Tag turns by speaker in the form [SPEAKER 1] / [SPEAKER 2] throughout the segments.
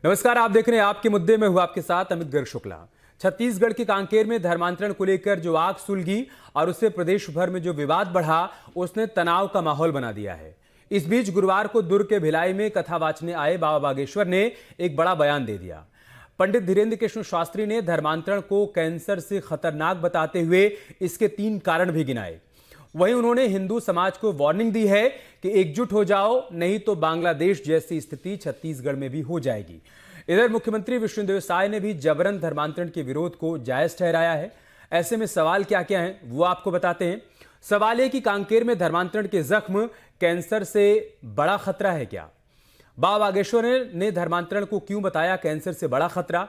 [SPEAKER 1] नमस्कार, आप देख रहे हैं आपके मुद्दे में हूं आपके साथ अमित गर्ग शुक्ला। छत्तीसगढ़ के कांकेर में धर्मांतरण को लेकर जो आग सुलगी और उससे प्रदेश भर में जो विवाद बढ़ा, उसने तनाव का माहौल बना दिया है। इस बीच गुरुवार को दुर्ग के भिलाई में कथा वाचने आए बाबा बागेश्वर ने एक बड़ा बयान दे दिया। पंडित धीरेन्द्र कृष्ण शास्त्री ने धर्मांतरण को कैंसर से खतरनाक बताते हुए इसके 3 कारण भी गिनाए। वहीं उन्होंने हिंदू समाज को वार्निंग दी है कि एकजुट हो जाओ, नहीं तो बांग्लादेश जैसी स्थिति छत्तीसगढ़ में भी हो जाएगी। इधर मुख्यमंत्री विष्णुदेव साय ने भी जबरन धर्मांतरण के विरोध को जायज ठहराया है। ऐसे में सवाल क्या क्या है वो आपको बताते हैं। सवाल है कि कांकेर में धर्मांतरण के जख्म कैंसर से बड़ा खतरा है क्या? बाबा बागेश्वर ने धर्मांतरण को क्यों बताया कैंसर से बड़ा खतरा?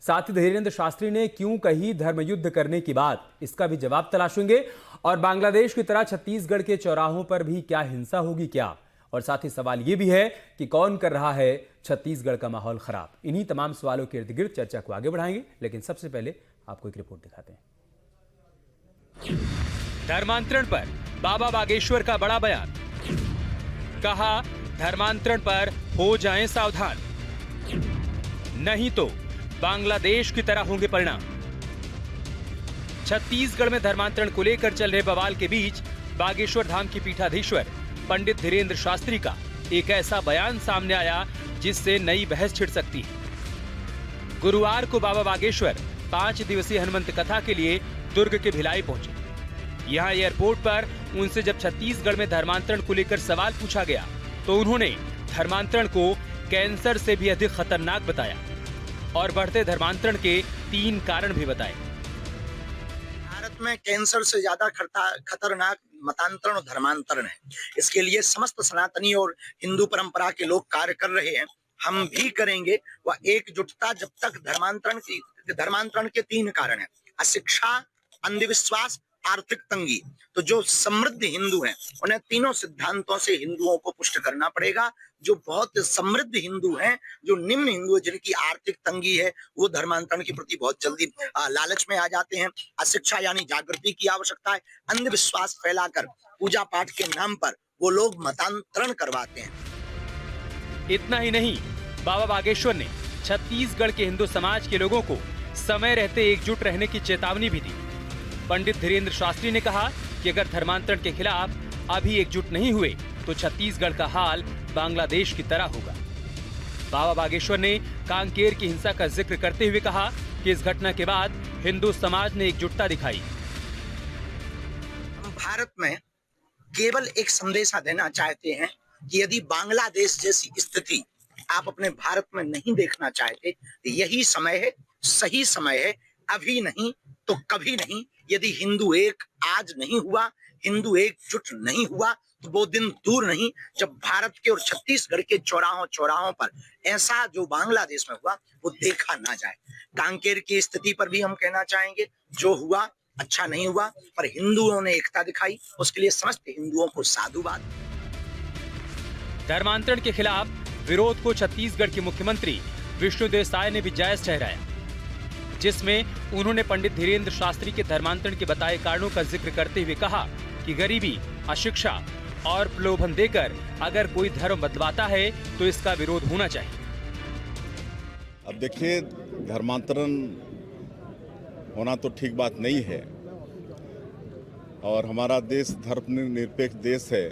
[SPEAKER 1] साथ ही धीरेन्द्र शास्त्री ने क्यों कही धर्मयुद्ध करने की बात, इसका भी जवाब तलाशेंगे। और बांग्लादेश की तरह छत्तीसगढ़ के चौराहों पर भी क्या हिंसा होगी क्या? और साथ ही सवाल यह भी है कि कौन कर रहा है छत्तीसगढ़ का माहौल खराब। इन्हीं तमाम सवालों के इर्द गिर्द चर्चा को आगे बढ़ाएंगे, लेकिन सबसे पहले आपको एक रिपोर्ट दिखाते हैं। धर्मांतरण पर बाबा बागेश्वर का बड़ा बयान। कहा, धर्मांतरण पर हो जाएं सावधान, नहीं तो बांग्लादेश की तरह होंगे परिणाम। छत्तीसगढ़ में धर्मांतरण को लेकर चल रहे बवाल के बीच बागेश्वर धाम की पीठाधीश्वर पंडित धीरेन्द्र शास्त्री का एक ऐसा बयान सामने आया जिससे नई बहस छिड़ सकती है। गुरुवार को बाबा बागेश्वर 5 दिवसीय हनुमंत कथा के लिए दुर्ग के भिलाई पहुंचे। यहां एयरपोर्ट पर उनसे जब छत्तीसगढ़ में धर्मांतरण को लेकर सवाल पूछा गया तो उन्होंने धर्मांतरण को कैंसर से भी अधिक खतरनाक बताया और बढ़ते धर्मांतरण के 3 कारण भी बताए।
[SPEAKER 2] भारत में कैंसर से ज्यादा खतरनाक मतांतरण और धर्मांतरण है। इसके लिए समस्त सनातनी और हिंदू परंपरा के लोग कार्य कर रहे हैं, हम भी करेंगे। वह एकजुटता जब तक धर्मांतरण के 3 कारण है: अशिक्षा, अंधविश्वास, आर्थिक तंगी। तो जो समृद्ध हिंदू हैं उन्हें तीनों सिद्धांतों से हिंदुओं को पुष्ट करना पड़ेगा। जो बहुत समृद्ध हिंदू हैं, जो निम्न हिंदू है, जिनकी आर्थिक तंगी है, वो धर्मांतरण के प्रति बहुत जल्दी लालच में आ जाते हैं। अशिक्षा यानी जागृति की आवश्यकता है। अंधविश्वास फैलाकर पूजा पाठ के नाम पर वो लोग मतांतरण करवाते हैं।
[SPEAKER 1] इतना ही नहीं, बाबा बागेश्वर ने छत्तीसगढ़ के हिंदू समाज के लोगों को समय रहते एकजुट रहने की चेतावनी भी दी। पंडित धीरेन्द्र शास्त्री ने कहा कि अगर धर्मांतरण के खिलाफ अभी एकजुट नहीं हुए तो छत्तीसगढ़ का हाल बांग्लादेश की तरह होगा। बाबा बागेश्वर ने कांकेर की हिंसा का जिक्र करते हुए कहा कि इस घटना के बाद हिंदू समाज ने एकजुटता दिखाई।
[SPEAKER 2] हम भारत में केवल एक संदेशा देना चाहते हैं कि यदि बांग्लादेश जैसी स्थिति आप अपने भारत में नहीं देखना चाहते, यही समय है, सही समय है। अभी नहीं तो कभी नहीं। यदि हिंदू एक आज नहीं हुआ, हिंदू एकजुट नहीं हुआ, तो वो दिन दूर नहीं जब भारत के और छत्तीसगढ़ के चौराहों पर ऐसा जो बांग्लादेश में हुआ वो देखा ना जाए। कांकेर की स्थिति पर भी हम कहना चाहेंगे, जो हुआ अच्छा नहीं हुआ, पर हिंदुओं ने एकता दिखाई, उसके लिए समस्त हिंदुओं को साधुवाद।
[SPEAKER 1] धर्मांतरण के खिलाफ विरोध को छत्तीसगढ़ के मुख्यमंत्री विष्णुदेव साय ने भी जायज ठहराया, जिसमें उन्होंने पंडित धीरेन्द्र शास्त्री के धर्मांतरण के बताए कारणों का जिक्र करते हुए कहा कि गरीबी, अशिक्षा और प्रलोभन देकर अगर कोई धर्म बदलवाता है तो इसका विरोध होना चाहिए।
[SPEAKER 3] अब देखिए, धर्मांतरण होना तो ठीक बात नहीं है और हमारा देश धर्मनिरपेक्ष देश है।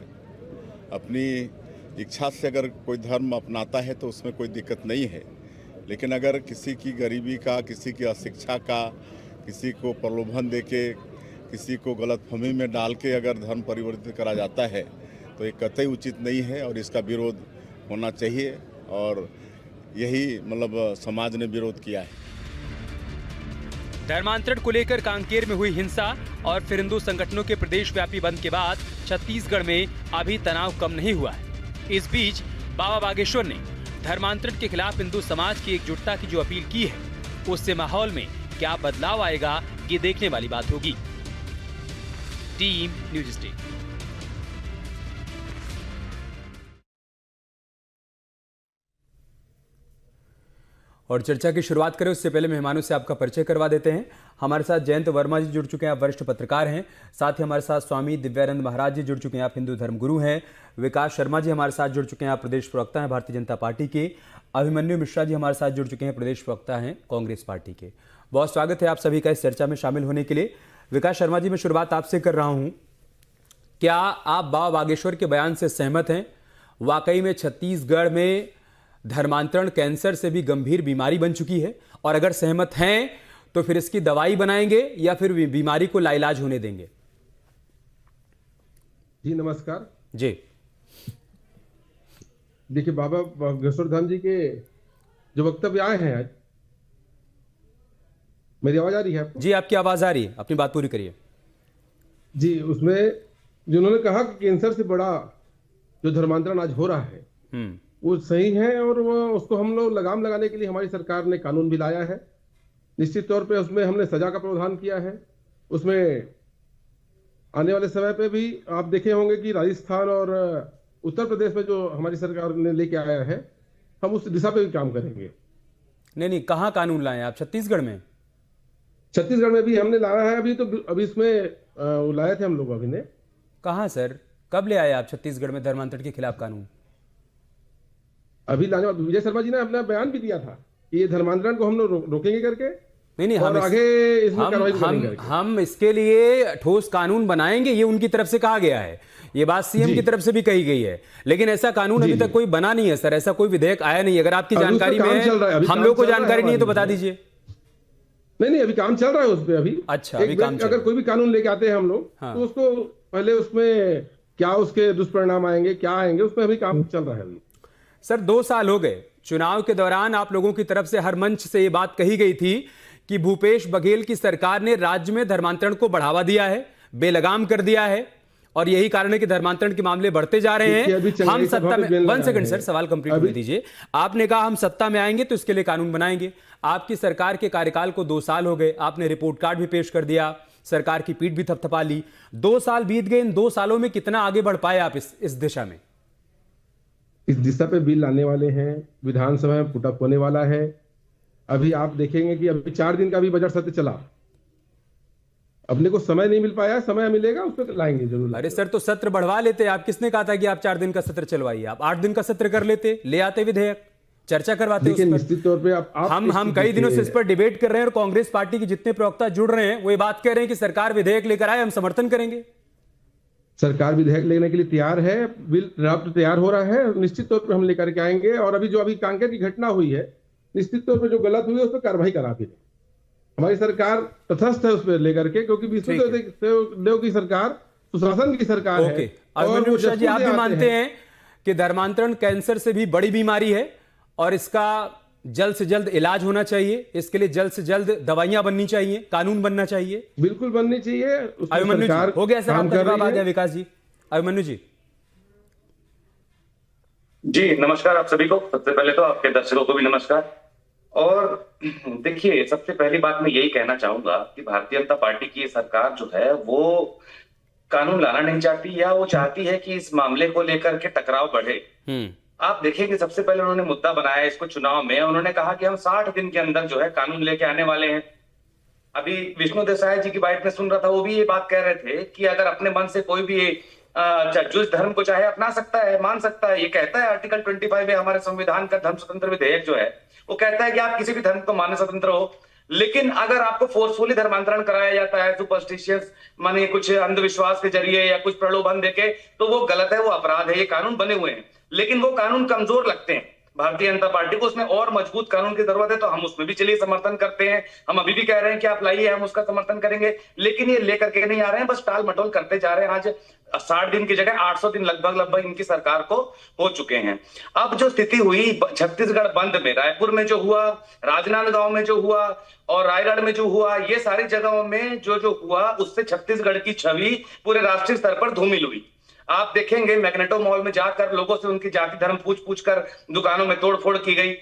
[SPEAKER 3] अपनी इच्छा से अगर कोई धर्म अपनाता है तो उसमें कोई दिक्कत नहीं है, लेकिन अगर किसी की गरीबी का, किसी की अशिक्षा का, किसी को प्रलोभन देके, किसी को गलतफहमी में डाल के अगर धर्म परिवर्तित करा जाता है तो ये कतई उचित नहीं है और इसका विरोध होना चाहिए और यही समाज ने विरोध किया है।
[SPEAKER 1] धर्मांतरण को लेकर कांकेर में हुई हिंसा और फिर हिंदू संगठनों के प्रदेशव्यापी बंद के बाद छत्तीसगढ़ में अभी तनाव कम नहीं हुआ है। इस बीच बाबा बागेश्वर ने धर्मांतरण के खिलाफ हिंदू समाज की एकजुटता की जो अपील की है, उससे माहौल में क्या बदलाव आएगा, ये देखने वाली बात होगी। Team news state. और चर्चा की शुरुआत करें उससे पहले मेहमानों से आपका परिचय करवा देते हैं। हमारे साथ जयंत वर्मा जी जुड़ चुके हैं, आप वरिष्ठ पत्रकार हैं। साथ ही हमारे साथ स्वामी दिव्यानंद महाराज जी जुड़ चुके हैं, आप हिंदू धर्मगुरु हैं। विकास शर्मा जी हमारे साथ जुड़ चुके हैं, आप प्रदेश प्रवक्ता हैं भारतीय जनता पार्टी के। अभिमन्यु मिश्रा जी हमारे साथ जुड़ चुके हैं, प्रदेश प्रवक्ता हैं कांग्रेस पार्टी के। बहुत स्वागत है आप सभी का इस चर्चा में शामिल होने के लिए। विकास शर्मा जी, मैं शुरुआत आपसे कर रहा हूँ। क्या आप बाबा बागेश्वर के बयान से सहमत हैं? वाकई में छत्तीसगढ़ में धर्मांतरण कैंसर से भी गंभीर बीमारी बन चुकी है, और अगर सहमत हैं तो फिर इसकी दवाई बनाएंगे या फिर बीमारी को लाइलाज होने देंगे?
[SPEAKER 4] जी नमस्कार
[SPEAKER 1] जी।
[SPEAKER 4] देखिए, बाबा बागेश्वर धाम जी के जो वक्तव्य आए हैं आज, मेरी आवाज आ रही है आपको?
[SPEAKER 1] जी, आपकी आवाज आ रही है, अपनी बात पूरी करिए।
[SPEAKER 4] जी, उसमें जिन्होंने कहा कि कैंसर से बड़ा जो धर्मांतरण आज हो रहा है वो सही है, और वो उसको हम लोग लगाम लगाने के लिए हमारी सरकार ने कानून भी लाया है। निश्चित तौर पे उसमें हमने सजा का प्रावधान किया है। उसमें आने वाले समय पे भी आप देखे होंगे कि राजस्थान और उत्तर प्रदेश में जो हमारी सरकार ने लेके आया है, हम उस दिशा पे भी काम करेंगे।
[SPEAKER 1] नहीं, कहाँ कानून लाए आप? छत्तीसगढ़ में?
[SPEAKER 4] छत्तीसगढ़ में भी हमने लाया है। अभी इसमें लाए थे हम लोग अभी ने।
[SPEAKER 1] कहाँ सर, कब ले आए आप छत्तीसगढ़ में धर्मांतरण के खिलाफ कानून?
[SPEAKER 4] अभी लाने वाले विजय शर्मा जी ने अपना बयान भी दिया था कि ये धर्मांतरण को हम लोग रोकेंगे करके।
[SPEAKER 1] नहीं,
[SPEAKER 4] और आगे इसमें कार्रवाई करेंगे।
[SPEAKER 1] हम इसके लिए ठोस कानून बनाएंगे, ये उनकी तरफ से कहा गया है। ये बात सीएम की तरफ से भी कही गई है, लेकिन ऐसा कानून अभी तक कोई बना नहीं है सर, ऐसा कोई विधेयक आया नहीं। अगर आपकी जानकारी में है, हम लोग को जानकारी नहीं है तो बता दीजिए।
[SPEAKER 4] नहीं, अभी काम चल रहा है उस पर। अभी
[SPEAKER 1] अच्छा, अभी काम
[SPEAKER 4] अगर कोई भी कानून लेके आते हैं हम लोग, तो उसको पहले उसमें क्या उसके दुष्परिणाम आएंगे, क्या आएंगे, उसमें अभी काम चल रहा है अभी।
[SPEAKER 1] सर, 2 साल हो गए। चुनाव के दौरान आप लोगों की तरफ से हर मंच से ये बात कही गई थी कि भूपेश बघेल की सरकार ने राज्य में धर्मांतरण को बढ़ावा दिया है, बेलगाम कर दिया है, और यही कारण है कि धर्मांतरण के मामले बढ़ते जा रहे हैं। हम सत्ता में, 1 सेकंड सर, सवाल कंप्लीट कर दीजिए। आपने कहा हम सत्ता में आएंगे तो इसके लिए कानून बनाएंगे। आपकी सरकार के कार्यकाल को 2 साल हो गए, आपने रिपोर्ट कार्ड भी पेश कर दिया, सरकार की पीठ भी थपथपा ली। 2 साल बीत गए, इन 2 सालों में कितना आगे बढ़ पाए आप इस दिशा में?
[SPEAKER 4] इस दिशा पे बिल लाने वाले हैं, विधानसभा में पुटअप होने वाला है। अभी आप देखेंगे कि अभी 4 दिन का भी बजट सत्र चला। अपने को समय नहीं मिल पाया, समय मिलेगा उस पर लाएंगे जरूर।
[SPEAKER 1] अरे सर, तो सत्र बढ़वा लेते आप। किसने कहा था कि आप 4 दिन का सत्र चलवाइए? आप 8 दिन का सत्र कर लेते, ले आते विधेयक, चर्चा करवाते उस पर।
[SPEAKER 4] निश्चित तौर पे
[SPEAKER 1] हम कई दिनों से इस पर डिबेट कर रहे हैं, और कांग्रेस पार्टी के जितने प्रवक्ता जुड़ रहे हैं वो ये बात कह रहे हैं कि सरकार विधेयक लेकर आए, हम समर्थन करेंगे।
[SPEAKER 4] सरकार विधेयक लेने के लिए तैयार है, बिल ड्राफ्ट तैयार हो रहा है, निश्चित तौर पे हम लेकर के आएंगे। और अभी कांकेर की घटना हुई है, निश्चित तौर पे जो गलत हुई है उस पर कार्रवाई करा भी दें। हमारी सरकार तटस्थ है उस पर लेकर के, क्योंकि विष्णुदेव की सरकार सुशासन की सरकार है।
[SPEAKER 1] अभिमन्यु मिश्रा जी, आप भी मानते हैं कि धर्मांतरण कैंसर से भी बड़ी बीमारी है और इसका जल्द से जल्द इलाज होना चाहिए, इसके लिए जल्द से जल्द दवाइयां बननी चाहिए, कानून बनना चाहिए?
[SPEAKER 4] बिल्कुल बननी चाहिए।
[SPEAKER 1] अभिमन्यु जी, हो गया सर, आपका जवाब आ गया। विकास जी, अभिमन्यु जी।
[SPEAKER 5] जी नमस्कार आप सभी को। सबसे पहले तो आपके दर्शकों को भी नमस्कार। और देखिए, सबसे पहली बात मैं यही कहना चाहूंगा कि भारतीय जनता पार्टी की सरकार जो है वो कानून लाना नहीं चाहती, या वो चाहती है कि इस मामले को लेकर के टकराव बढ़े। आप देखेंगे, सबसे पहले उन्होंने मुद्दा बनाया इसको चुनाव में। उन्होंने कहा कि हम 60 दिन के अंदर जो है कानून लेके आने वाले हैं। अभी विष्णु देसाई जी की बाइट में सुन रहा था, वो भी ये बात कह रहे थे कि अगर अपने मन से कोई भी जिस धर्म को चाहे अपना सकता है, मान सकता है। ये कहता है आर्टिकल 25 है हमारे संविधान का, धर्म स्वतंत्र विधेयक जो है वो कहता है कि आप किसी भी धर्म को मानने स्वतंत्र हो। लेकिन अगर आपको फोर्सफुली धर्मांतरण कराया जाता है सुपरस्टिशियस माने कुछ अंधविश्वास के जरिए या कुछ प्रलोभन देके, तो वो गलत है, वो अपराध है। ये कानून बने हुए हैं, लेकिन वो कानून कमजोर लगते हैं भारतीय जनता पार्टी को। उसमें और मजबूत कानून की जरूरत है, तो हम उसमें भी चलिए समर्थन करते हैं। हम अभी भी कह रहे हैं कि आप लाइए, हम उसका समर्थन करेंगे। लेकिन ये लेकर के नहीं आ रहे हैं, बस टाल मटोल करते जा रहे हैं। आज 60 दिन की जगह 800 दिन लगभग इनकी सरकार को हो चुके हैं। अब जो स्थिति हुई छत्तीसगढ़ बंद में, रायपुर में जो हुआ, राजनांदगांव में जो हुआ और रायगढ़ में जो हुआ, ये सारी जगहों में जो हुआ, उससे छत्तीसगढ़ की छवि पूरे राष्ट्रीय स्तर पर धूमिल हुई। आप देखेंगे मैग्नेटो मॉल में जाकर लोगों से उनकी जाति धर्म पूछ कर दुकानों में तोड़फोड़ की गई।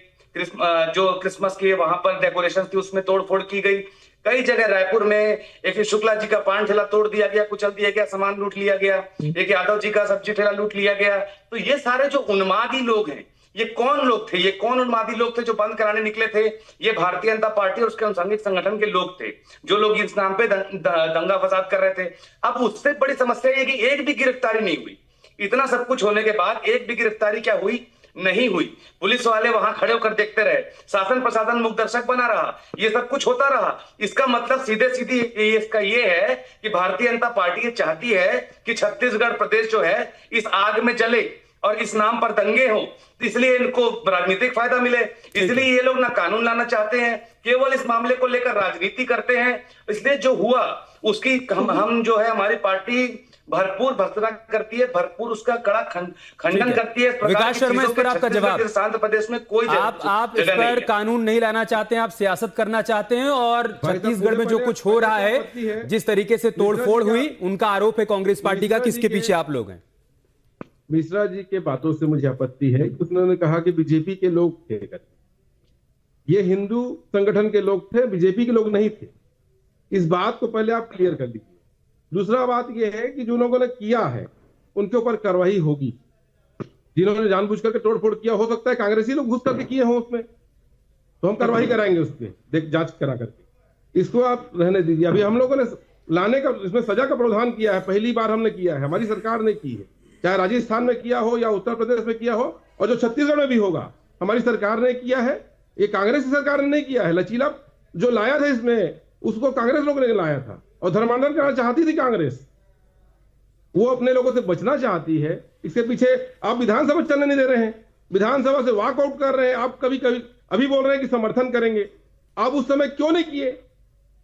[SPEAKER 5] जो क्रिसमस की वहां पर डेकोरेशन थी उसमें तोड़फोड़ की गई। कई जगह रायपुर में एक शुक्ला जी का पान ठेला तोड़ दिया गया, कुचल दिया गया, सामान लूट लिया गया। एक यादव जी का सब्जी ठेला लूट लिया गया। तो ये सारे जो उन्मादी लोग हैं, ये कौन लोग थे, ये कौन उन्मादी लोग थे जो बंद कराने निकले थे? ये भारतीय जनता पार्टी और उसके अनुषंगिक संगठन के लोग थे, जो लोग इस नाम पे दंगा फसाद कर रहे थे। अब उससे बड़ी समस्या ये कि एक भी गिरफ्तारी नहीं हुई। इतना सब कुछ होने के बाद एक भी गिरफ्तारी क्या हुई? नहीं हुई। पुलिस वाले वहां खड़े होकर देखते रहे, शासन प्रशासन मूकदर्शक बना रहा, ये सब कुछ होता रहा। इसका मतलब सीधे सीधी इसका ये है कि भारतीय जनता पार्टी ये चाहती है कि छत्तीसगढ़ प्रदेश जो है इस आग में जले और इस नाम पर दंगे हो, इसलिए इनको राजनीतिक फायदा मिले। इसलिए ये लोग ना कानून लाना चाहते हैं, केवल इस मामले को लेकर राजनीति करते हैं। इसलिए जो हुआ उसकी हम जो है हमारी पार्टी भरपूर भर्त्सना करती है, भरपूर उसका कड़ा खंडन करती है।
[SPEAKER 1] विकास शर्मा, इस पर आपका जवाब।
[SPEAKER 5] शांत प्रदेश में कोई
[SPEAKER 1] आप इस पर कानून नहीं लाना चाहते हैं, आप सियासत करना चाहते हैं, और छत्तीसगढ़ में जो कुछ हो रहा है, जिस तरीके से तोड़फोड़ हुई, उनका आरोप है कांग्रेस पार्टी का, किसके पीछे आप लोग हैं?
[SPEAKER 4] मिश्रा जी के बातों से मुझे आपत्ति है। उन्होंने कहा कि बीजेपी के लोग थे, ये हिंदू संगठन के लोग थे, बीजेपी के लोग नहीं थे। इस बात को पहले आप क्लियर कर लीजिए। दूसरा बात यह है कि जो लोगों ने किया है उनके ऊपर कार्रवाई होगी। जिन्होंने जानबूझ करके तोड़फोड़ किया, हो सकता है कांग्रेसी लोग घुस करके किए हों उसमें, तो हम कार्रवाई कराएंगे उस पर, देख जांच करा करके। इसको आप रहने दीजिए। अभी हम लोगों ने लाने का, इसमें सजा का प्रावधान किया है, पहली बार हमने किया है, हमारी सरकार ने की है, चाहे राजस्थान में किया हो या उत्तर प्रदेश में किया हो, और जो छत्तीसगढ़ में भी होगा हमारी सरकार ने किया है। ये कांग्रेस की सरकार ने नहीं किया है। लचीला जो लाया था इसमें, उसको कांग्रेस लोगों ने लाया था, और धर्मांतरण करना चाहती थी कांग्रेस, वो अपने लोगों से बचना चाहती है। इसके पीछे आप विधानसभा चलने नहीं दे रहे हैं, विधानसभा से वॉकआउट कर रहे हैं आप। कभी कभी अभी बोल रहे हैं कि समर्थन करेंगे, आप उस समय क्यों नहीं किए?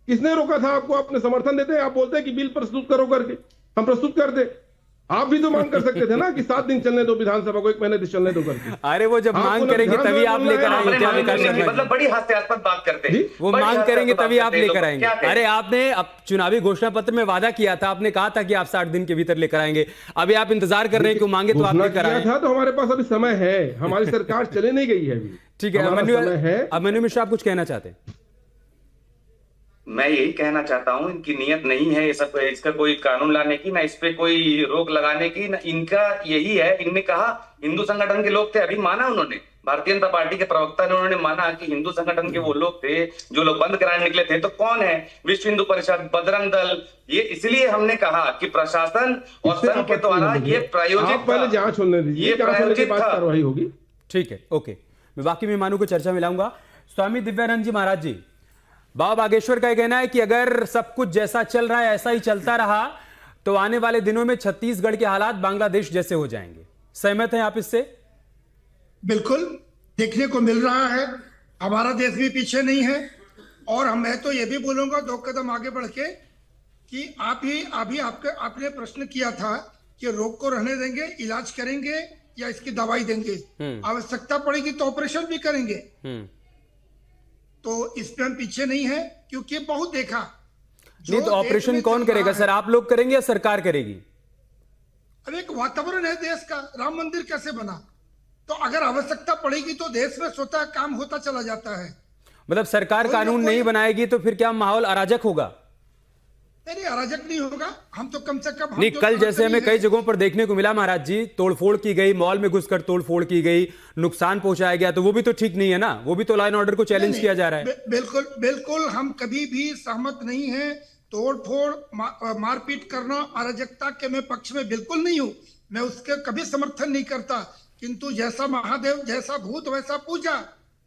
[SPEAKER 4] किसने रोका था आपको? अपने समर्थन देते हैं, आप बोलते हैं कि बिल प्रस्तुत करो करके, हम प्रस्तुत करते। आप भी तो मांग कर सकते थे ना कि 7 दिन चलने दो विधानसभा को, 1 महीने चलने दो करके।
[SPEAKER 1] अरे वो जब मांग करेंगे तभी आप लेकर आएंगे, क्या विकास शर्मा?
[SPEAKER 5] मतलब बड़ी हास्यास्पद बात करते हैं।
[SPEAKER 1] वो मांग करेंगे तभी आप लेकर आएंगे। अरे आपने अब चुनावी घोषणा पत्र में वादा किया था, आपने कहा था कि आप 60 दिन के भीतर लेकर आएंगे। अभी आप इंतजार कर रहे हैं कि वो मांगे तो आप लेकर आए
[SPEAKER 4] था। तो हमारे पास अभी समय है, हमारी सरकार चले नहीं गई है अभी।
[SPEAKER 1] ठीक है, अभिमन्यु मिश्रा, आप कुछ कहना चाहते हैं?
[SPEAKER 5] मैं यही कहना चाहता हूं, इनकी नीयत नहीं है ये सब, इसका कोई कानून लाने की, ना इस पे कोई रोक लगाने की, ना इनका यही है। इनने कहा हिंदू संगठन के लोग थे, अभी माना उन्होंने, भारतीय जनता पार्टी के प्रवक्ता ने उन्होंने माना कि हिंदू संगठन के वो लोग थे जो लोग बंद कराने निकले थे। तो कौन है? विश्व हिंदू परिषद, बजरंग दल। ये इसलिए हमने कहा कि प्रशासन और संघ के द्वारा ये प्रायोजित,
[SPEAKER 4] पहले जांच होने दीजिए,
[SPEAKER 5] ये प्रायोजित
[SPEAKER 4] कार्रवाई होगी।
[SPEAKER 1] ठीक है, ओके। मैं बाकी मेहमानों को चर्चा में लाऊंगा। स्वामी दिव्यानंद जी महाराज जी, बाबा बागेश्वर का कहना है कि अगर सब कुछ जैसा चल रहा है ऐसा ही चलता रहा तो आने वाले दिनों में छत्तीसगढ़ के हालात बांग्लादेश जैसे हो जाएंगे। सहमत हैं आप इससे?
[SPEAKER 6] बिल्कुल, देखने को मिल रहा है। हमारा देश भी पीछे नहीं है। और मैं तो ये भी बोलूंगा 2 कदम आगे बढ़ के कि आपने प्रश्न किया था कि रोग को रहने देंगे, इलाज करेंगे या इसकी दवाई देंगे, आवश्यकता पड़ेगी तो ऑपरेशन भी करेंगे। तो इसमें हम पीछे नहीं है, क्योंकि बहुत देखा।
[SPEAKER 1] नहीं तो ऑपरेशन कौन करेगा सर, आप लोग करेंगे या सरकार करेगी?
[SPEAKER 6] अब एक वातावरण है देश का, राम मंदिर कैसे बना, तो अगर आवश्यकता पड़ेगी तो देश में स्वतः काम होता चला जाता है।
[SPEAKER 1] मतलब सरकार कानून नहीं बनाएगी तो फिर क्या माहौल अराजक होगा?
[SPEAKER 6] नहीं, अराजक नहीं होगा। हम तो कम से कम
[SPEAKER 1] नहीं, कल जैसे हमें कई जगहों पर देखने को मिला महाराज जी, तोड़फोड़ की गई, मॉल में घुसकर तोड़फोड़ की गई, नुकसान पहुंचाया गया, तो वो भी तो ठीक नहीं है ना, वो भी तो लॉ एंड ऑर्डर को चैलेंज किया जा रहा है।
[SPEAKER 6] बिल्कुल हम कभी भी सहमत नहीं है। तोड़फोड़, मारपीट करना, अराजकता के मैं पक्ष में बिल्कुल नहीं हूँ, मैं उसके कभी समर्थन नहीं करता। किंतु जैसा महादेव जैसा भूत वैसा पूजा,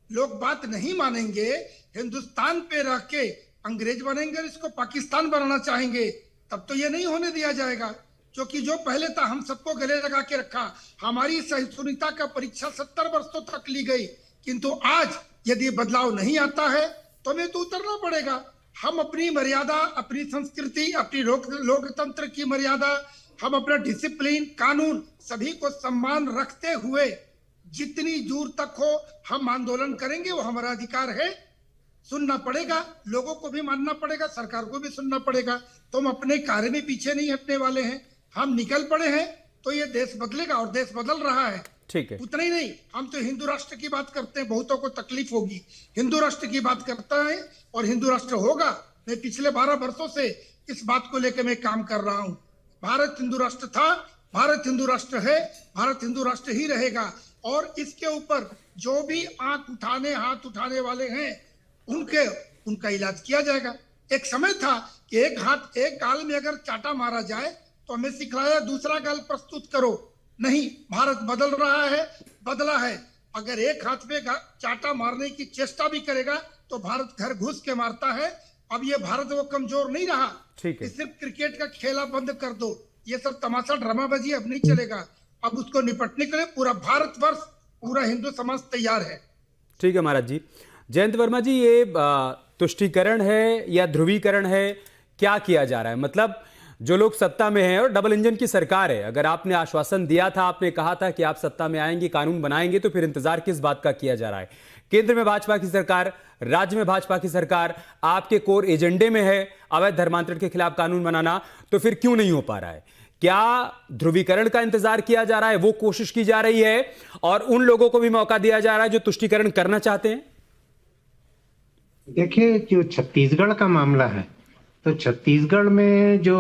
[SPEAKER 6] लोग बात नहीं मानेंगे, हिंदुस्तान पे रह के अंग्रेज बनेंगे और इसको पाकिस्तान बनाना चाहेंगे, तब तो ये नहीं होने दिया जाएगा। क्योंकि जो पहले था हम सबको गले लगा के रखा, हमारी सहिष्णुता का परीक्षा 70 वर्षों तक ली गई। किंतु आज यदि बदलाव नहीं आता है तो हमें तो उतरना पड़ेगा। हम अपनी मर्यादा, अपनी संस्कृति, अपनी लोकतंत्र की मर्यादा, हम अपना डिसिप्लिन, कानून सभी को सम्मान रखते हुए जितनी दूर तक हो हम आंदोलन करेंगे, वो हमारा अधिकार है। सुनना पड़ेगा, लोगों को भी मानना पड़ेगा, सरकार को भी सुनना पड़ेगा। तो हम अपने कार्य में पीछे नहीं हटने वाले हैं, हम निकल पड़े हैं तो ये देश बदलेगा और देश बदल रहा है।
[SPEAKER 1] ठीक है,
[SPEAKER 6] उतना ही नहीं, हम तो हिंदू राष्ट्र की बात करते हैं, बहुतों को तकलीफ होगी, हिंदू राष्ट्र की बात करता है और हिंदू राष्ट्र होगा। मैं पिछले 12 वर्षों से इस बात को लेकर मैं काम कर रहा हूँ। भारत हिंदू राष्ट्र था, भारत हिंदू राष्ट्र है, भारत हिंदू राष्ट्र ही रहेगा। और इसके ऊपर जो भी आंख उठाने हाथ उठाने वाले हैं उनका इलाज किया जाएगा। एक समय था कि एक गाल में अगर चाटा मारा जाए तो हमें सिखलाया दूसरा गाल प्रस्तुत करो। नहीं, भारत बदला है। अगर एक हाथ में चाटा मारने की चेष्टा भी करेगा तो भारत घर घुस के मारता है। अब ये भारत वो कमजोर नहीं रहा कि सिर्फ क्रिकेट का खेला बंद कर दो, ये सब तमाशा ड्रामाबाजी अब नहीं चलेगा। अब उसको निपटने के लिए पूरा भारतवर्ष, पूरा हिंदू समाज तैयार है।
[SPEAKER 1] ठीक है महाराज जी। जयंत वर्मा जी, ये तुष्टीकरण है या ध्रुवीकरण है, क्या किया जा रहा है? मतलब जो लोग सत्ता में हैं और डबल इंजन की सरकार है, अगर आपने आश्वासन दिया था, आपने कहा था कि आप सत्ता में आएंगे, कानून बनाएंगे, तो फिर इंतजार किस बात का किया जा रहा है? केंद्र में भाजपा की सरकार, राज्य में भाजपा की सरकार, आपके कोर एजेंडे में है अवैध धर्मांतरण के खिलाफ कानून बनाना, तो फिर क्यों नहीं हो पा रहा है? क्या ध्रुवीकरण का इंतजार किया जा रहा है, वो कोशिश की जा रही है और उन लोगों को भी मौका दिया जा रहा है जो तुष्टीकरण करना चाहते हैं?
[SPEAKER 7] देखिए, जो छत्तीसगढ़ का मामला है, तो छत्तीसगढ़ में जो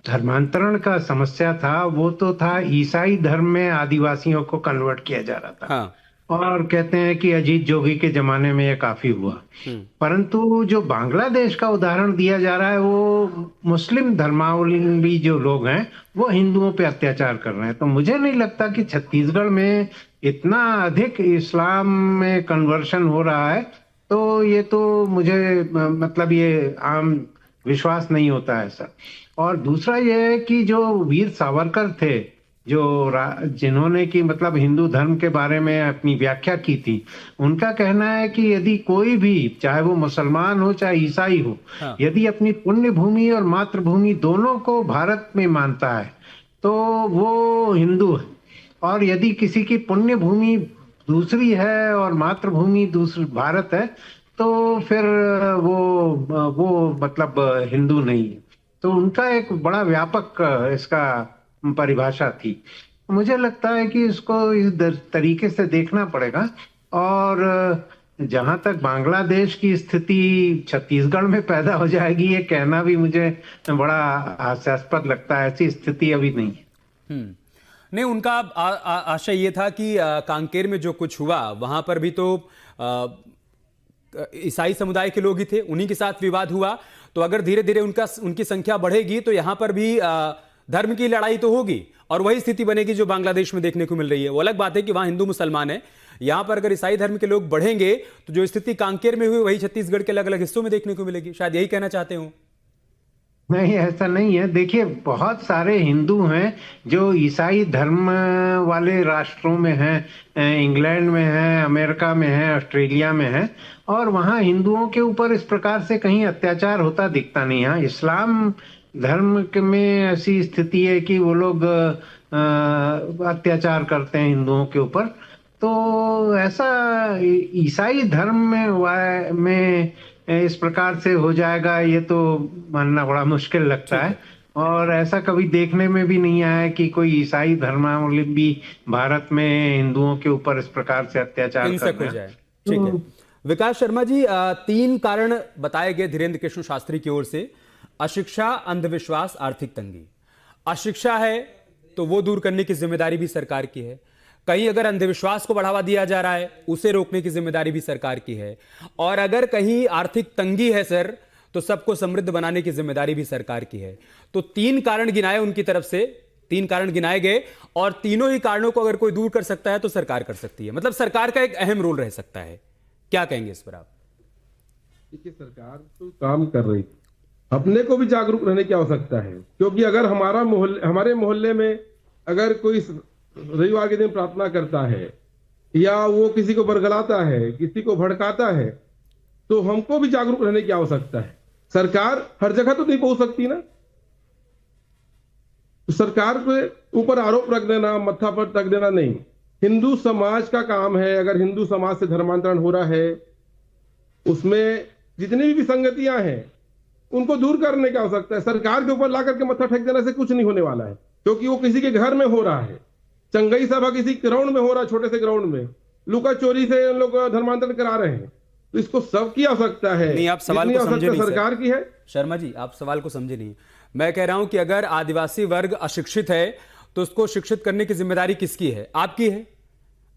[SPEAKER 7] धर्मांतरण का समस्या था वो तो था ईसाई धर्म में आदिवासियों को कन्वर्ट किया जा रहा था।
[SPEAKER 1] हाँ।
[SPEAKER 7] और कहते हैं कि अजीत जोगी के जमाने में ये काफी हुआ। परंतु जो बांग्लादेश का उदाहरण दिया जा रहा है, वो मुस्लिम धर्मावलंबी जो लोग हैं वो हिंदुओं पे अत्याचार कर रहे हैं। तो मुझे नहीं लगता कि छत्तीसगढ़ में इतना अधिक इस्लाम में कन्वर्शन हो रहा है। तो ये तो मुझे मतलब ये आम विश्वास नहीं होता है सर। और दूसरा ये है कि जो वीर सावरकर थे, जिन्होंने की मतलब हिंदू धर्म के बारे में अपनी व्याख्या की थी, उनका कहना है कि यदि कोई भी, चाहे वो मुसलमान हो चाहे ईसाई हो,
[SPEAKER 1] हाँ।
[SPEAKER 7] यदि अपनी पुण्य भूमि और मातृभूमि दोनों को भारत में मानता है तो वो हिंदू है। और यदि किसी की पुण्य भूमि दूसरी है और मातृभूमि दूसरी भारत है तो फिर वो मतलब हिंदू नहीं है। तो उनका एक बड़ा व्यापक इसका परिभाषा थी। मुझे लगता है कि इसको इस तरीके से देखना पड़ेगा। और जहां तक बांग्लादेश की स्थिति छत्तीसगढ़ में पैदा हो जाएगी, ये कहना भी मुझे बड़ा हास्यास्पद लगता है। ऐसी स्थिति अभी नहीं है।
[SPEAKER 1] नहीं, उनका आशय ये था कि कांकेर में जो कुछ हुआ वहां पर भी तो ईसाई समुदाय के लोग ही थे, उन्हीं के साथ विवाद हुआ। तो अगर धीरे धीरे उनकी संख्या बढ़ेगी तो यहां पर भी धर्म की लड़ाई तो होगी और वही स्थिति बनेगी जो बांग्लादेश में देखने को मिल रही है। वो अलग बात है कि वहां हिंदू मुसलमान है, यहां पर अगर ईसाई धर्म के लोग बढ़ेंगे तो जो स्थिति कांकेर में हुई वही छत्तीसगढ़ के अलग अलग हिस्सों में देखने को मिलेगी। शायद यही कहना चाहते हो?
[SPEAKER 7] नहीं, ऐसा नहीं है। देखिए, बहुत सारे हिंदू हैं जो ईसाई धर्म वाले राष्ट्रों में हैं, इंग्लैंड में हैं, अमेरिका में हैं, ऑस्ट्रेलिया में हैं, और वहाँ हिंदुओं के ऊपर इस प्रकार से कहीं अत्याचार होता दिखता नहीं है। इस्लाम धर्म में ऐसी स्थिति है कि वो लोग अत्याचार करते हैं हिंदुओं के ऊपर। तो ऐसा ईसाई धर्म में इस प्रकार से हो जाएगा, ये तो मानना बड़ा मुश्किल लगता है। और ऐसा कभी देखने में भी नहीं आया कि कोई ईसाई धर्मावलंबी भारत में हिंदुओं के ऊपर इस प्रकार से अत्याचार कर
[SPEAKER 1] जाए। ठीक है विकास शर्मा जी, 3 कारण बताए गए धीरेन्द्र कृष्ण शास्त्री की ओर से। अशिक्षा, अंधविश्वास, आर्थिक तंगी। अशिक्षा है तो वो दूर करने की जिम्मेदारी भी सरकार की है। कहीं अगर अंधविश्वास को बढ़ावा दिया जा रहा है, उसे रोकने की जिम्मेदारी भी सरकार की है। और अगर कहीं आर्थिक तंगी है सर, तो सबको समृद्ध बनाने की जिम्मेदारी भी सरकार की है। तो 3 कारण गिनाए उनकी तरफ से, 3 कारण गिनाए गए और तीनों ही कारणों को अगर कोई दूर कर सकता है तो सरकार कर सकती है। मतलब सरकार का एक अहम रोल रह सकता है। क्या कहेंगे इस पर आप?
[SPEAKER 4] देखिए, सरकार तो काम कर रही है, अपने को भी जागरूक रहने की आवश्यकता है। क्योंकि अगर हमारे मोहल्ले में अगर कोई रविवार के दिन प्रार्थना करता है या वो किसी को बरगलाता है, किसी को भड़काता है, तो हमको भी जागरूक रहने की आवश्यकता है। सरकार हर जगह तो नहीं पहुंच सकती ना। तो सरकार के ऊपर आरोप रख देना, मत्था पर रख देना नहीं। हिंदू समाज का काम है। अगर हिंदू समाज से धर्मांतरण हो रहा है, उसमें जितनी भी विसंगतियां हैं उनको दूर करने की आवश्यकता है। सरकार के ऊपर ला करके मत्था फेंक देने से कुछ नहीं होने वाला है, क्योंकि वो किसी के घर में हो रहा है। चंगई सभा किसी ग्राउंड में हो रहा है, छोटे से ग्राउंड में लुका चोरी से लोग धर्मांतरण करा रहे हैं। तो इसको सबकी आवश्यकता है।
[SPEAKER 1] नहीं, आप सवाल को समझे नहीं
[SPEAKER 4] सरकार की है।
[SPEAKER 1] शर्मा जी, आप सवाल को समझे नहीं। मैं कह रहा हूं कि अगर आदिवासी वर्ग अशिक्षित है तो उसको शिक्षित करने की जिम्मेदारी किसकी है? आपकी है।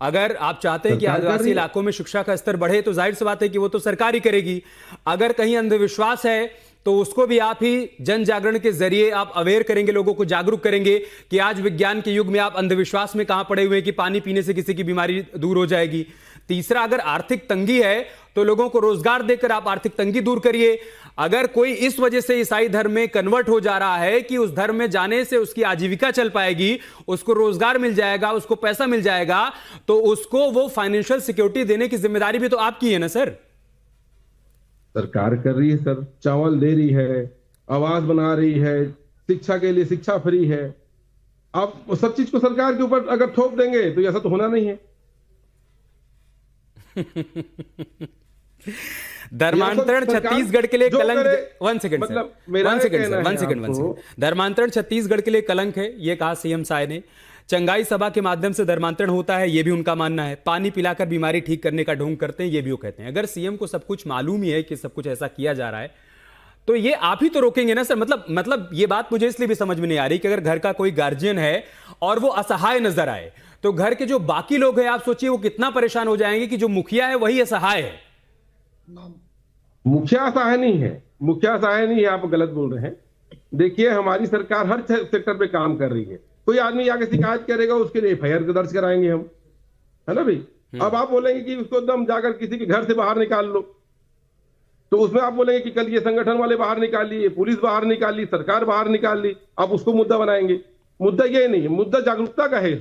[SPEAKER 1] अगर आप चाहते हैं कि
[SPEAKER 4] सरकार कर
[SPEAKER 1] आदिवासी
[SPEAKER 4] रही है।
[SPEAKER 1] इलाकों में शिक्षा का स्तर बढ़े तो जाहिर सी बात है कि वो तो सरकार ही करेगी। अगर कहीं अंधविश्वास है तो उसको भी आप ही जन जागरण के जरिए आप अवेयर करेंगे, लोगों को जागरूक करेंगे कि आज विज्ञान के युग में आप अंधविश्वास में कहां पड़े हुए हैं कि पानी पीने से किसी की बीमारी दूर हो जाएगी। तीसरा, अगर आर्थिक तंगी है तो लोगों को रोजगार देकर आप आर्थिक तंगी दूर करिए। अगर कोई इस वजह से ईसाई धर्म में कन्वर्ट हो जा रहा है कि उस धर्म में जाने से उसकी आजीविका चल पाएगी, उसको रोजगार मिल जाएगा, उसको पैसा मिल जाएगा, तो उसको वो फाइनेंशियल सिक्योरिटी देने की जिम्मेदारी भी तो आपकी है ना सर।
[SPEAKER 4] सरकार कर रही है सर, चावल दे रही है, आवास बना रही है, शिक्षा के लिए शिक्षा फ्री है। आप सब चीज को सरकार के ऊपर अगर थोप देंगे तो ऐसा तो होना नहीं है।
[SPEAKER 1] धर्मांतरण छत्तीसगढ़ के लिए कलंक। वन सेकंड
[SPEAKER 4] मतलब
[SPEAKER 1] सर,
[SPEAKER 4] मेरा
[SPEAKER 1] वन
[SPEAKER 4] ये
[SPEAKER 1] सेकंड
[SPEAKER 4] कहना
[SPEAKER 1] सर, वन
[SPEAKER 4] है
[SPEAKER 1] सेकंड, वन
[SPEAKER 4] आपको।
[SPEAKER 1] सेकंड। धर्मांतरण छत्तीसगढ़ के लिए कलंक है, ये कहा सीएम साय ने। चंगाई सभा के माध्यम से धर्मांतरण होता है, ये भी उनका मानना है। पानी पिलाकर बीमारी ठीक करने का ढोंग करते हैं, ये भी वो कहते हैं। अगर सीएम को सब कुछ मालूम ही है कि सब कुछ ऐसा किया जा रहा है, तो ये आप ही तो रोकेंगे ना सर। मतलब ये बात मुझे इसलिए भी समझ में नहीं आ रही कि अगर घर का कोई गार्जियन है और वो असहाय नजर आए तो घर के जो बाकी लोग हैं, आप सोचिए वो कितना परेशान हो जाएंगे कि जो मुखिया है वही असहाय है।
[SPEAKER 4] मुखिया असहाय नहीं है, मुखिया असहाय नहीं है, आप गलत बोल रहे हैं। देखिए, हमारी सरकार हर सेक्टर पे काम कर रही है। कोई आदमी आके शिकायत करेगा, उसके लिए एफआईआर दर्ज कराएंगे हम, है ना भाई। अब आप बोलेंगे कि उसको एकदम जाकर किसी के घर से बाहर निकाल लो, तो उसमें आप बोलेंगे कि कल ये संगठन वाले बाहर निकाल लिए, पुलिस बाहर निकाल ली, सरकार बाहर निकाल ली, आप उसको मुद्दा बनाएंगे। मुद्दा ये नहीं है, मुद्दा जागरूकता का है।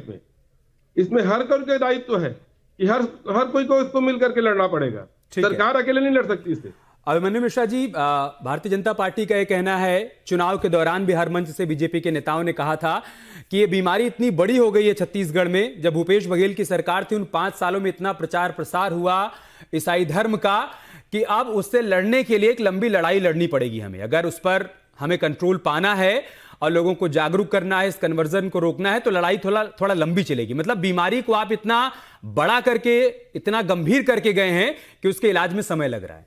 [SPEAKER 4] इसमें हर कोई का दायित्व है कि हर कोई को इसको मिल करके लड़ना पड़ेगा।
[SPEAKER 1] ठीक है।
[SPEAKER 4] सरकार अकेले नहीं लड़ सकती इससे।
[SPEAKER 1] अभिमन्यु मिश्रा जी, भारतीय जनता पार्टी का यह कहना है, चुनाव के दौरान भी हर मंच से बीजेपी के नेताओं ने कहा था कि ये बीमारी इतनी बड़ी हो गई है छत्तीसगढ़ में, जब भूपेश बघेल की सरकार थी उन 5 सालों में इतना प्रचार प्रसार हुआ ईसाई धर्म का कि अब उससे लड़ने के लिए एक लंबी लड़ाई लड़नी पड़ेगी हमें। अगर उस पर हमें कंट्रोल पाना है और लोगों को जागरूक करना है, इस कन्वर्जन को रोकना है, तो लड़ाई थोड़ा लंबी चलेगी। मतलब बीमारी को आप इतना बड़ा करके, इतना गंभीर करके गए हैं कि उसके इलाज में समय लग रहा है।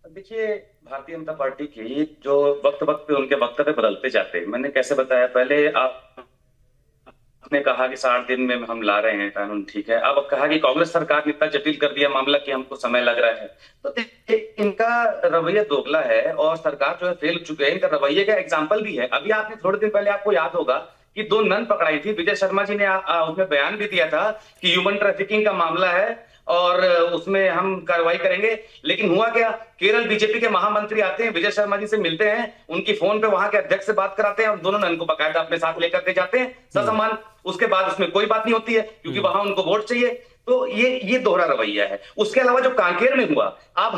[SPEAKER 5] देखिए, भारतीय जनता पार्टी की जो वक्त वक्त पे उनके वक्तव्य बदलते जाते हैं। मैंने कैसे बताया, पहले आपने कहा कि 60 दिन में हम ला रहे हैं कानून, ठीक है। अब कहा कि कांग्रेस सरकार ने इतना जटिल कर दिया मामला कि हमको समय लग रहा है। तो देखिए, इनका रवैया दोगला है और सरकार जो है फेल हो चुके हैं। इनका रवैये का एग्जाम्पल भी है। अभी आपने थोड़े दिन पहले, आपको याद होगा कि 2 नन पकड़ाई थी। विजय शर्मा जी ने उसमें बयान भी दिया था कि ह्यूमन ट्रैफिकिंग का मामला है और उसमें हम कार्रवाई करेंगे। लेकिन हुआ क्या, केरल बीजेपी के महामंत्री आते हैं, विजय शर्मा जी से मिलते हैं, उनकी फोन पे वहां के अध्यक्ष से बात कराते हैं और दोनों नन को बकायदा अपने साथ लेकर के जाते हैं ससम्मान। उसके बाद उसमें कोई बात नहीं होती है क्योंकि वहां उनको वोट चाहिए। तो ये दोहरा रवैया है। उसके अलावा जो कांकेर में हुआ, अब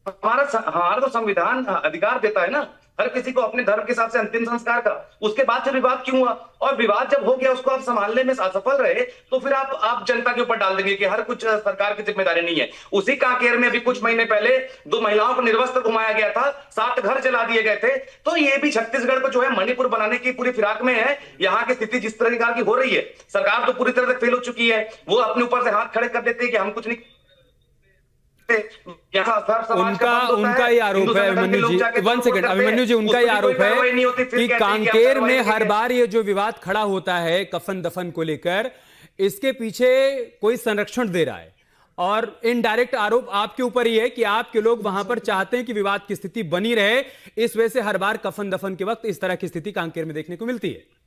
[SPEAKER 5] हमारा तो संविधान अधिकार देता है ना हर किसी को अपने धर्म के हिसाब से अंतिम संस्कार का। उसके बाद से विवाद क्यों हुआ, और विवाद जब हो गया उसको आप संभालने में असफल रहे, तो फिर आप जनता के ऊपर डाल देंगे कि हर कुछ सरकार की जिम्मेदारी नहीं है। उसी कांकेर में अभी कुछ महीने पहले 2 महिलाओं को निर्वस्त्र घुमाया गया था, 7 घर जला दिए गए थे। तो ये भी छत्तीसगढ़ को जो है मणिपुर बनाने की पूरी फिराक में है। यहाँ की स्थिति जिस प्रकार की हो रही है, सरकार तो पूरी तरह से फेल हो चुकी है। वो अपने ऊपर से हाथ खड़े कर देते हैं कि हम कुछ नहीं।
[SPEAKER 1] उनका ही आरोप है अभिमन्यु जी, 1 सेकंड अभिमन्यु जी, उनका ही आरोप है कि कांकेर में हर बार ये जो विवाद खड़ा होता है कफन दफन को लेकर, इसके पीछे कोई संरक्षण दे रहा है। और इनडायरेक्ट आरोप आपके ऊपर ही है कि आपके लोग वहां पर चाहते हैं कि विवाद की स्थिति बनी रहे, इस वजह से हर बार कफन दफन के वक्त इस तरह की स्थिति कांकेर में देखने को मिलती है।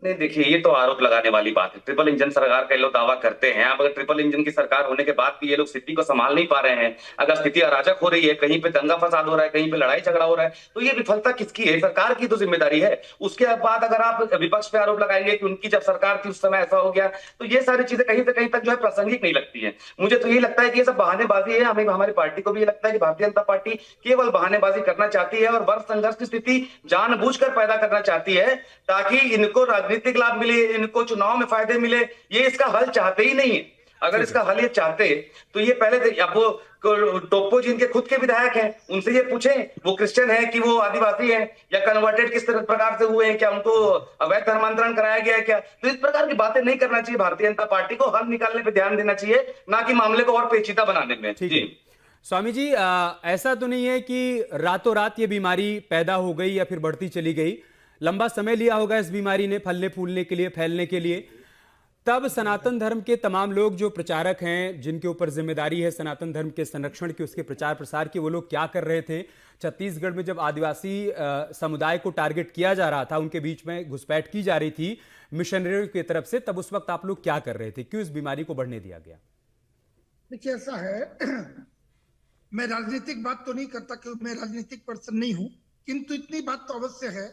[SPEAKER 5] नहीं, देखिए, ये तो आरोप लगाने वाली बात है। ट्रिपल इंजन सरकार का ये लोग दावा करते हैं। अब अगर ट्रिपल इंजन की सरकार होने के बाद भी ये लोग स्थिति को संभाल नहीं पा रहे हैं, अगर स्थिति अराजक हो रही है, कहीं पे दंगा फसाद हो रहा है, कहीं पे लड़ाई झगड़ा हो रहा है, तो ये विफलता किसकी है? सरकार की तो जिम्मेदारी है। उसके बाद अगर आप विपक्ष पे आरोप लगाएंगे कि उनकी जब सरकार थी उस समय ऐसा हो गया, तो ये सारी चीजें कहीं से कहीं तक जो है प्रासंगिक नहीं लगती है। मुझे तो यही लगता है कि ये सब बहानेबाजी है। हमें, हमारी पार्टी को भी ये लगता है कि भारतीय जनता पार्टी केवल बहानेबाजी करना चाहती है और वर्ग संघर्ष की स्थिति जानबूझकर पैदा करना चाहती है ताकि इनको राजनीतिक लाभ मिले, इनको चुनाव में फायदे मिले। ये इसका हल चाहते ही नहीं है। अगर इसका हल ये चाहते तो ये पहले अब वो टोप्पो जी इनके खुद के विधायक हैं, उनसे ये पूछें वो क्रिश्चियन है कि वो आदिवासी है या कन्वर्टेड किस प्रकार से हुए हैं, क्या उनको अवैध धर्मांतरण कराया गया है क्या? तो इस प्रकार की बातें नहीं करना चाहिए। भारतीय जनता पार्टी को हल निकालने पर ध्यान देना चाहिए, ना कि मामले को और पेचीदा बनाने में। जी
[SPEAKER 1] स्वामी जी, ऐसा तो नहीं है कि रातों रात ये बीमारी पैदा हो गई या फिर बढ़ती चली गई। लंबा समय लिया होगा इस बीमारी ने फलने फूलने के लिए, फैलने के लिए। तब सनातन धर्म के तमाम लोग जो प्रचारक हैं, जिनके ऊपर जिम्मेदारी है सनातन धर्म के संरक्षण की, उसके प्रचार प्रसार की, वो लोग क्या कर रहे थे? छत्तीसगढ़ में जब आदिवासी समुदाय को टारगेट किया जा रहा था, उनके बीच में घुसपैठ की जा रही थी मिशनरियों की तरफ से, तब उस वक्त आप लोग क्या कर रहे थे? क्यों इस बीमारी को बढ़ने दिया गया?
[SPEAKER 6] देखिए, ऐसा है, मैं राजनीतिक बात तो नहीं करता क्योंकि मैं राजनीतिक पर्सन नहीं हूं, किंतु इतनी बात तो अवश्य है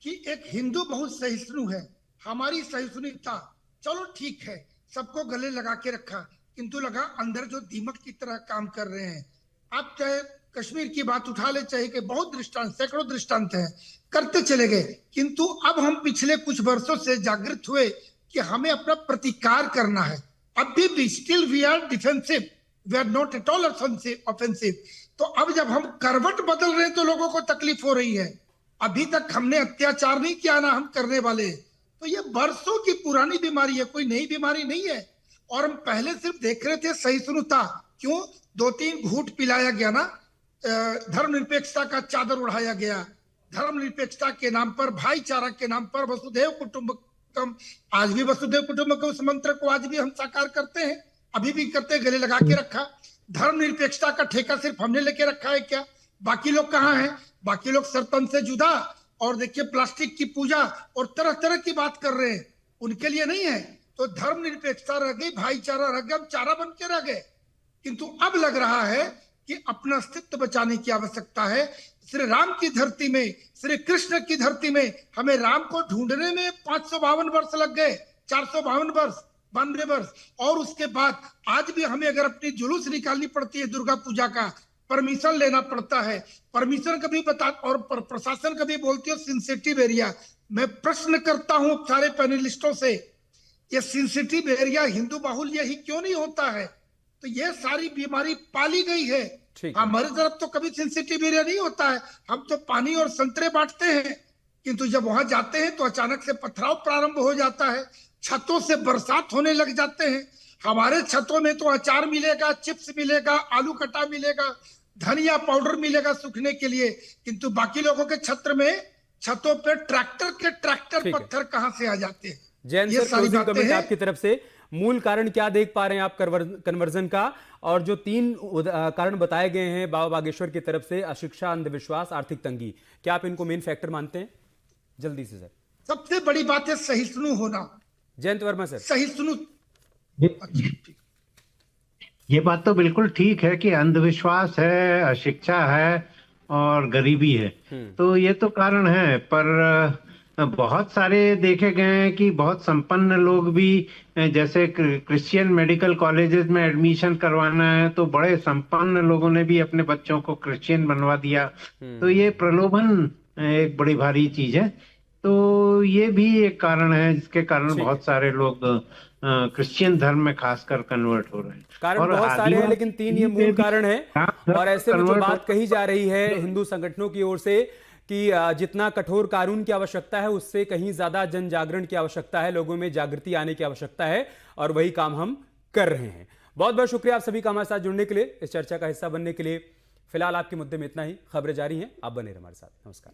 [SPEAKER 6] कि एक हिंदू बहुत सहिष्णु है। हमारी सहिष्णुता चलो ठीक है, सबको गले लगा के रखा, किंतु लगा अंदर जो दीमक की तरह काम कर रहे हैं। आप चाहे कश्मीर की बात उठा ले, चाहे कि बहुत दृष्टांत, सैकड़ों दृष्टांत हैं, करते चले गए। किंतु अब हम पिछले कुछ वर्षों से जागृत हुए कि हमें अपना प्रतिकार करना है। अभी भी still we are defensive, we are not at all offensive. तो अब जब हम करवट बदल रहे हैं तो लोगों को तकलीफ हो रही है। अभी तक हमने अत्याचार नहीं किया, ना हम करने वाले। तो ये बरसों की पुरानी बीमारी है, कोई नई बीमारी नहीं है। और हम पहले सिर्फ देख रहे थे सहिष्णुता, क्यों 2-3 घूंट पिलाया गया ना, धर्मनिरपेक्षता का चादर उड़ाया गया, धर्मनिरपेक्षता के नाम पर, भाईचारा के नाम पर, वसुधैव कुटुंबकम, आज भी वसुधैव कुटुंबकम उस मंत्र को आज भी हम साकार करते हैं, अभी भी करते, गले लगा के रखा। धर्मनिरपेक्षता का ठेका सिर्फ हमने लेके रखा है क्या? बाकी लोग कहाँ हैं? बाकी लोग सरतन से जुदा, और देखिए प्लास्टिक की पूजा और तरह तरह की बात कर रहे हैं, उनके लिए नहीं है। तो धर्मनिरपेक्षता रह गई, भाईचारा रह गया, हम चारा बन के रह गए। किंतु अब लग रहा है कि अपना अस्तित्व बचाने की आवश्यकता है। श्री राम की धरती में, श्री कृष्ण की धरती में हमें राम को ढूंढने में 552 वर्ष लग गए, 452 वर्ष, 92 वर्ष। और उसके बाद आज भी हमें अगर अपनी जुलूस निकालनी पड़ती है दुर्गा पूजा का, परमिशन लेना पड़ता है, परमिशन कभी बता, और प्रशासन कभी बोलती है सेंसिटिव एरिया। मैं प्रश्न करता हूं सारे पैनलिस्टों से, ये सेंसिटिव एरिया हिंदू बाहुल्य ही क्यों नहीं होता है? तो ये सारी बीमारी पाली गई है। हमारी तरफ तो कभी सेंसिटिव एरिया नहीं होता है, हम तो पानी और संतरे बांटते हैं, किंतु जब वहां जाते हैं तो अचानक से पथराव प्रारंभ हो जाता है, छतों से बरसात होने लग जाते हैं। हमारे छतों में तो अचार मिलेगा, चिप्स मिलेगा, आलू कटा मिलेगा, धनिया पाउडर मिलेगा सूखने के लिए, किंतु बाकी लोगों के छत्र में, छतों पे ट्रैक्टर पत्थर कहां से आ जाते हैं?
[SPEAKER 1] जैन सर, क्लोजिंग कमेंट आपकी तरफ से, मूल कारण क्या देख पा रहे हैं आप कन्वर्जन का? और जो 3 कारण बताए गए हैं बाबा बागेश्वर की तरफ से, अशिक्षा, अंधविश्वास, आर्थिक तंगी, क्या आप इनको मेन फैक्टर मानते हैं? जल्दी से सर।
[SPEAKER 6] सबसे बड़ी बात है सहिष्णु होना।
[SPEAKER 1] जयंत वर्मा सर।
[SPEAKER 6] सहिष्णु,
[SPEAKER 7] ये बात तो बिल्कुल ठीक है कि अंधविश्वास है, अशिक्षा है और गरीबी है, तो ये तो कारण है। पर बहुत सारे देखे गए हैं कि बहुत संपन्न लोग भी, जैसे क्रिश्चियन मेडिकल कॉलेजेस में एडमिशन करवाना है तो बड़े संपन्न लोगों ने भी अपने बच्चों को क्रिश्चियन बनवा दिया। तो ये प्रलोभन एक बड़ी भारी चीज है। तो ये भी एक कारण है जिसके कारण बहुत सारे लोग क्रिश्चियन धर्म में खासकर कन्वर्ट हो रहे हैं।
[SPEAKER 1] कारण बहुत सारे हैं, लेकिन 3 ये मूल कारण है। और ऐसे में जो बात कही जा रही है हिंदू संगठनों की ओर से कि जितना कठोर कानून की आवश्यकता है, उससे कहीं ज्यादा जन जागरण की आवश्यकता है, लोगों में जागृति आने की आवश्यकता है, और वही काम हम कर रहे हैं। बहुत बहुत शुक्रिया आप सभी का हमारे साथ जुड़ने के लिए, इस चर्चा का हिस्सा बनने के लिए। फिलहाल आपके मुद्दे में इतना ही, खबरें जारी हैं, आप बने रहिए हमारे साथ। नमस्कार।